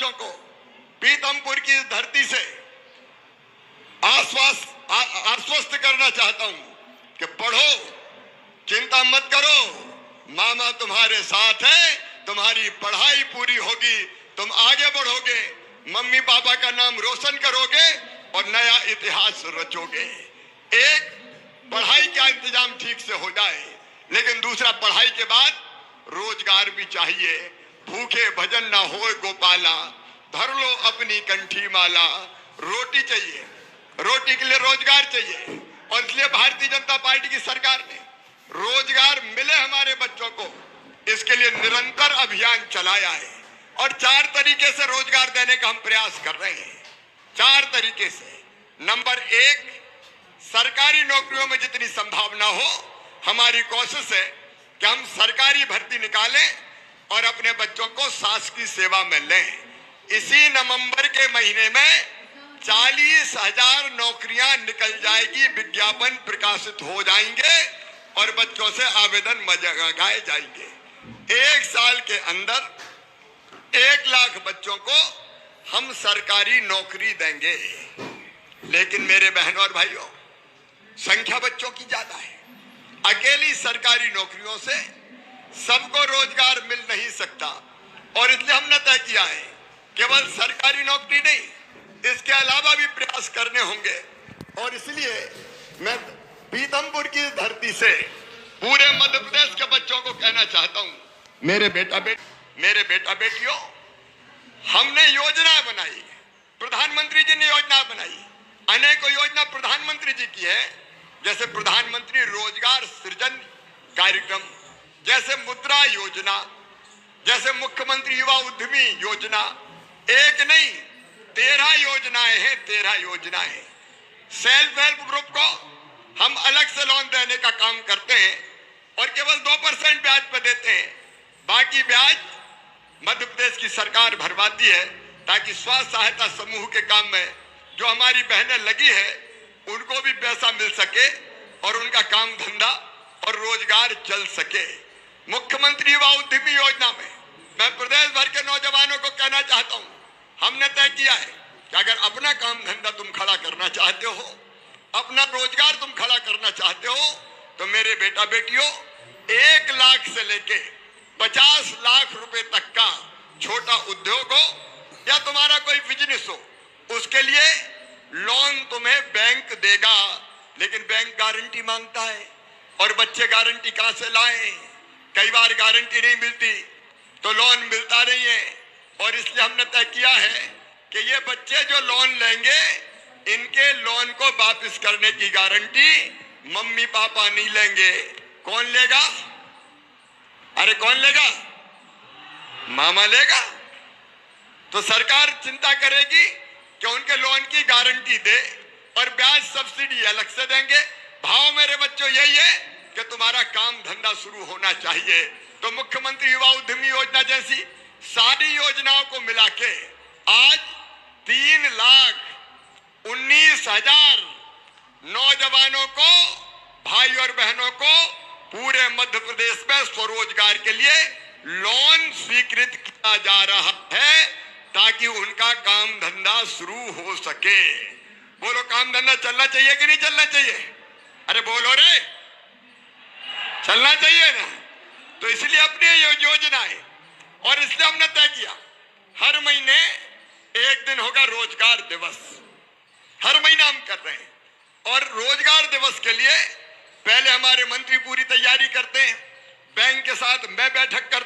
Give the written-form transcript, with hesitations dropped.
बच्चों को पीतमपुर की धरती से आश्वस्त करना चाहता हूं कि पढ़ो, चिंता मत करो, मामा तुम्हारे साथ है, तुम्हारी पढ़ाई पूरी होगी, तुम आगे बढ़ोगे, मम्मी पापा का नाम रोशन करोगे और नया इतिहास रचोगे। एक, पढ़ाई का इंतजाम ठीक से हो जाए, लेकिन दूसरा, पढ़ाई के बाद रोजगार भी चाहिए। भूखे भजन ना होए गोपाला, धर लो अपनी कंठी माला। रोटी चाहिए, रोटी के लिए रोजगार चाहिए, और इसलिए भारतीय जनता पार्टी की सरकार ने रोजगार मिले हमारे बच्चों को, इसके लिए निरंतर अभियान चलाया है और 4 तरीके से रोजगार देने का हम प्रयास कर रहे हैं। 4 तरीके से। नंबर 1, सरकारी नौकरियों में जितनी संभावना हो, हमारी कोशिश है कि हम सरकारी भर्ती निकालें और अपने बच्चों को शासकीय सेवा में लें। इसी नवंबर के महीने में 40,000 नौकरियां निकल जाएगी, विज्ञापन प्रकाशित हो जाएंगे और बच्चों से आवेदन मंगाए जाएंगे। 1 साल के अंदर 1 लाख बच्चों को हम सरकारी नौकरी देंगे। लेकिन मेरे बहनों और भाइयों, संख्या बच्चों की ज्यादा है। अकेली सरकारी नौकरियों से सबको रोजगार मिल नहीं सकता, और इसलिए हमने तय किया है केवल सरकारी नौकरी नहीं, इसके अलावा भी प्रयास करने होंगे। और इसलिए मैं पीतमपुर की धरती से पूरे मध्य प्रदेश के बच्चों को कहना चाहता हूं, मेरे बेटा बेटियों, हमने योजना बनाई, प्रधानमंत्री जी ने योजना बनाई, अनेकों योजना प्रधानमंत्री जी की है, जैसे प्रधानमंत्री रोजगार सृजन कार्यक्रम, जैसे मुद्रा योजना, जैसे मुख्यमंत्री युवा उद्यमी योजना। एक नहीं, 13 योजनाएं हैं, 13 योजनाएं। सेल्फ हेल्प ग्रुप को हम अलग से लोन देने का काम करते हैं और केवल 2% ब्याज पर देते हैं, बाकी ब्याज मध्य प्रदेश की सरकार भरवाती है, ताकि स्व सहायता समूह के काम में जो हमारी बहनें लगी है उनको भी पैसा मिल सके और उनका काम धंधा और रोजगार चल सके। मुख्यमंत्री युवा उद्यमी योजना में मैं प्रदेश भर के नौजवानों को कहना चाहता हूं, हमने तय किया है कि अगर अपना काम धंधा तुम खड़ा करना चाहते हो, अपना रोजगार तुम खड़ा करना चाहते हो, तो मेरे बेटा बेटियों, 1 लाख से लेके 50 लाख रुपए तक का छोटा उद्योग हो या तुम्हारा कोई बिजनेस हो, उसके लिए लोन तुम्हें बैंक देगा। लेकिन बैंक गारंटी मांगता है, और बच्चे गारंटी कहां से लाएं? कई बार गारंटी नहीं मिलती तो लोन मिलता नहीं है, और इसलिए हमने तय किया है कि ये बच्चे जो लोन लेंगे, इनके लोन को वापस करने की गारंटी मम्मी पापा नहीं लेंगे। कौन लेगा? अरे कौन लेगा? मामा लेगा। तो सरकार चिंता करेगी कि उनके लोन की गारंटी दे, और ब्याज सब्सिडी अलग से देंगे। भाव मेरे बच्चों यही है कि तुम्हारा काम धंधा शुरू होना चाहिए। तो मुख्यमंत्री युवा उद्यमी योजना जैसी सारी योजनाओं को मिला के आज 3,19,000 नौजवानों को, भाई और बहनों को पूरे मध्य प्रदेश में स्वरोजगार के लिए लोन स्वीकृत किया जा रहा है, ताकि उनका काम धंधा शुरू हो सके। बोलो, काम धंधा चलना चाहिए कि नहीं चलना चाहिए? अरे बोलो रे, चलना चाहिए ना। तो इसलिए अपनी योजना है, और इसलिए हमने तय किया हर महीने 1 दिन होगा रोजगार दिवस। हर महीना हम कर रहे हैं, और रोजगार दिवस के लिए पहले हमारे मंत्री पूरी तैयारी करते हैं, बैंक के साथ मैं बैठक कर